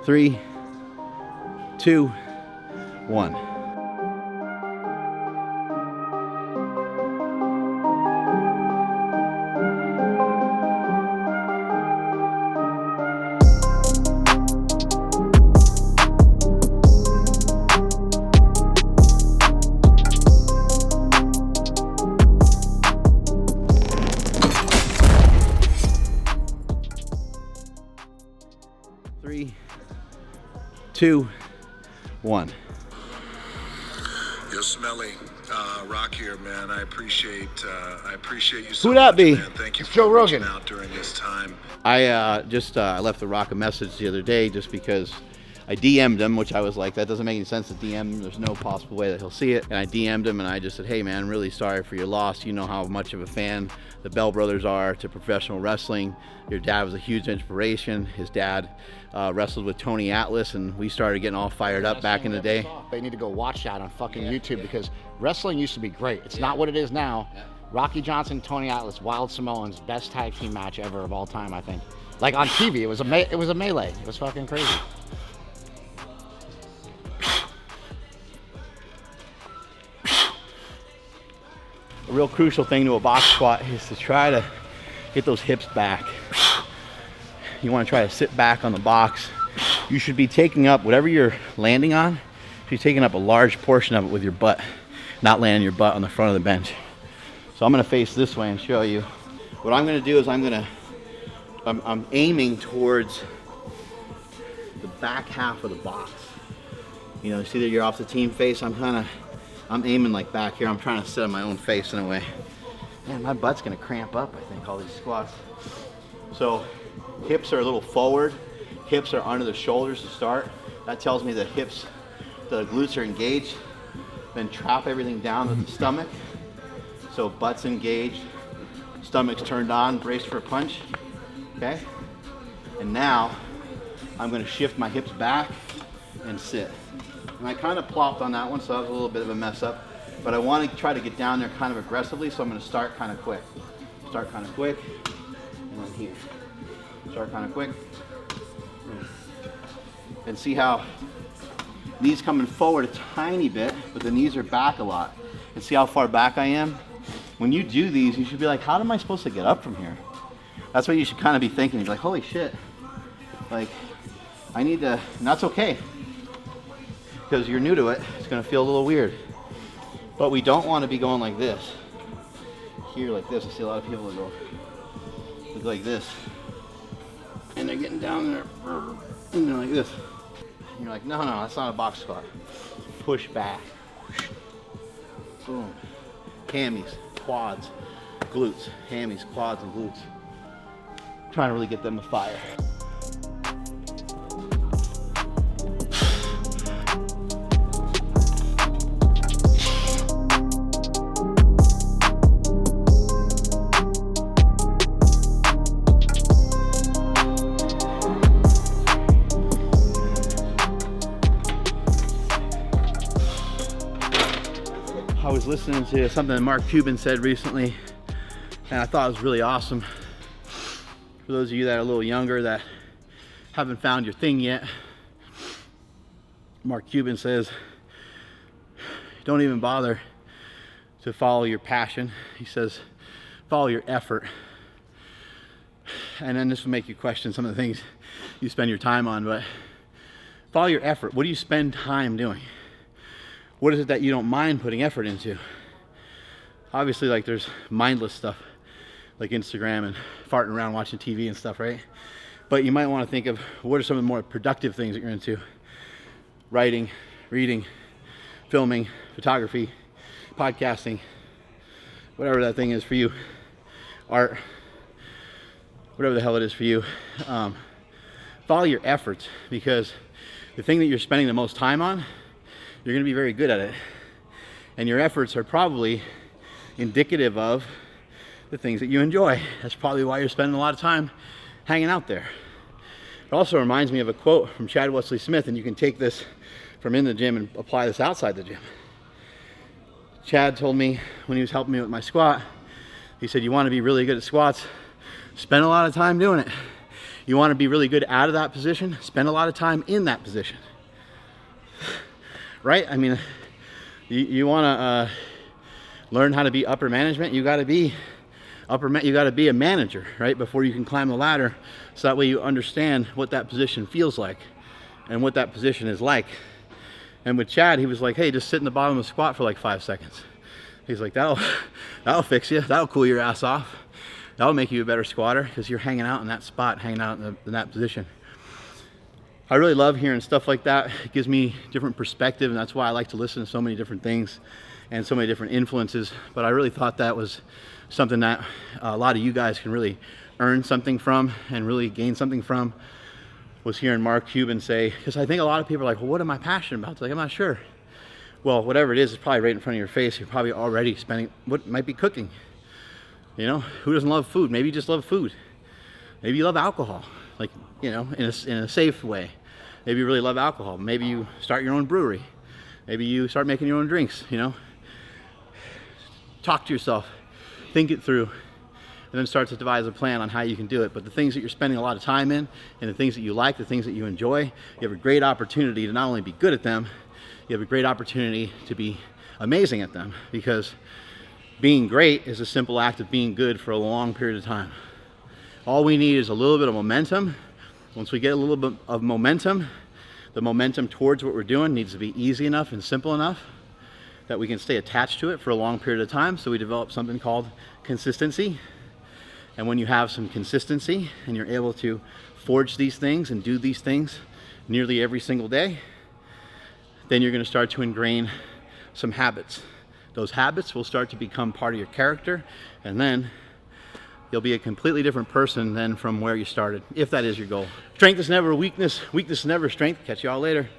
3, 2, 1. Three, 2, 1. Yo, Smelly, Rock here, man. I appreciate you so Who that much, be? man. Thank you It's for Joe reaching Rogan. out during this time. I left the Rock a message the other day just because I DM'd him, which I was like, that doesn't make any sense to DM him. There's no possible way that he'll see it. And I DM'd him and I just said, hey man, I'm really sorry for your loss. You know how much of a fan the Bell brothers are to professional wrestling. Your dad was a huge inspiration. His dad wrestled with Tony Atlas and we started getting all fired up back in the day. They need to go watch that on fucking YouTube because wrestling used to be great. It's not what it is now. Rocky Johnson, Tony Atlas, Wild Samoans, best tag team match ever of all time, I think. Like on TV, it was a melee. It was fucking crazy. A real crucial thing to a box squat is to try to get those hips back. You want to try to sit back on the box. You should be taking up whatever you're landing on. You should be taking up a large portion of it with your butt, not landing your butt on the front of the bench. So I'm going to face this way and show you. What I'm going to do is I'm aiming towards the back half of the box. You know, see that you're off the team face. I'm aiming like back here. I'm trying to sit on my own face in a way. Man, my butt's gonna cramp up, I think, all these squats. So hips are a little forward. Hips are under the shoulders to start. That tells me that hips, the glutes are engaged. Then drop everything down to the stomach. So butt's engaged, stomach's turned on, braced for a punch. Okay? And now I'm gonna shift my hips back and sit. And I kind of plopped on that one, so that was a little bit of a mess up. But I want to try to get down there kind of aggressively, so I'm going to start kind of quick. Start kind of quick, and then here. Start kind of quick. And see how knees coming forward a tiny bit, but the knees are back a lot. And see how far back I am? When you do these, you should be like, how am I supposed to get up from here? That's what you should kind of be thinking. You're like, holy shit. Like, I need to, and that's okay. Because you're new to it, it's gonna feel a little weird. But we don't want to be going like this. Here like this, I see a lot of people that go look like this. And they're getting down there, and they're like this. And you're like, no, that's not a box squat. Push back. Boom. Hammies, quads, glutes. Hammies, quads, and glutes. Trying to really get them to fire. I was listening to something that Mark Cuban said recently, and I thought it was really awesome. For those of you that are a little younger that haven't found your thing yet, Mark Cuban says, don't even bother to follow your passion. He says, follow your effort. And then this will make you question some of the things you spend your time on, but follow your effort. What do you spend time doing? What is it that you don't mind putting effort into? Obviously, like there's mindless stuff like Instagram and farting around watching TV and stuff, right? But you might want to think of what are some of the more productive things that you're into? Writing, reading, filming, photography, podcasting, whatever that thing is for you, art, whatever the hell it is for you. Follow your efforts, because the thing that you're spending the most time on, you're going to be very good at it. And your efforts are probably indicative of the things that you enjoy. That's probably why you're spending a lot of time hanging out there. It also reminds me of a quote from Chad Wesley Smith, and you can take this from in the gym and apply this outside the gym. Chad told me when he was helping me with my squat, he said, you want to be really good at squats, spend a lot of time doing it. You want to be really good out of that position, spend a lot of time in that position. Right? I mean, you want to learn how to be upper management, you got to be a manager, right? Before you can climb the ladder, so that way you understand what that position feels like and what that position is like. And with Chad, he was like, hey, just sit in the bottom of the squat for like 5 seconds. He's like, that'll fix you. That'll cool your ass off. That'll make you a better squatter because you're hanging out in that spot, hanging out in that position. I really love hearing stuff like that. It gives me different perspective, and that's why I like to listen to so many different things and so many different influences. But I really thought that was something that a lot of you guys can really earn something from and really gain something from, was hearing Mark Cuban say, because I think a lot of people are like, well, what am I passionate about? It's like, I'm not sure. Well, whatever it is, it's probably right in front of your face. You're probably already spending, what might be cooking. You know, who doesn't love food? Maybe you just love food. Maybe you love alcohol, like, you know, in a safe way. Maybe you really love alcohol. Maybe you start your own brewery. Maybe you start making your own drinks, you know. Talk to yourself, think it through, and then start to devise a plan on how you can do it. But the things that you're spending a lot of time in, and the things that you like, the things that you enjoy, you have a great opportunity to not only be good at them, you have a great opportunity to be amazing at them, because being great is a simple act of being good for a long period of time. All we need is a little bit of momentum. Once we get a little bit of momentum, the momentum towards what we're doing needs to be easy enough and simple enough that we can stay attached to it for a long period of time. So we develop something called consistency. And when you have some consistency and you're able to forge these things and do these things nearly every single day, then you're going to start to ingrain some habits. Those habits will start to become part of your character, and then you'll be a completely different person than from where you started, if that is your goal. Strength is never weakness, weakness is never strength. Catch y'all later.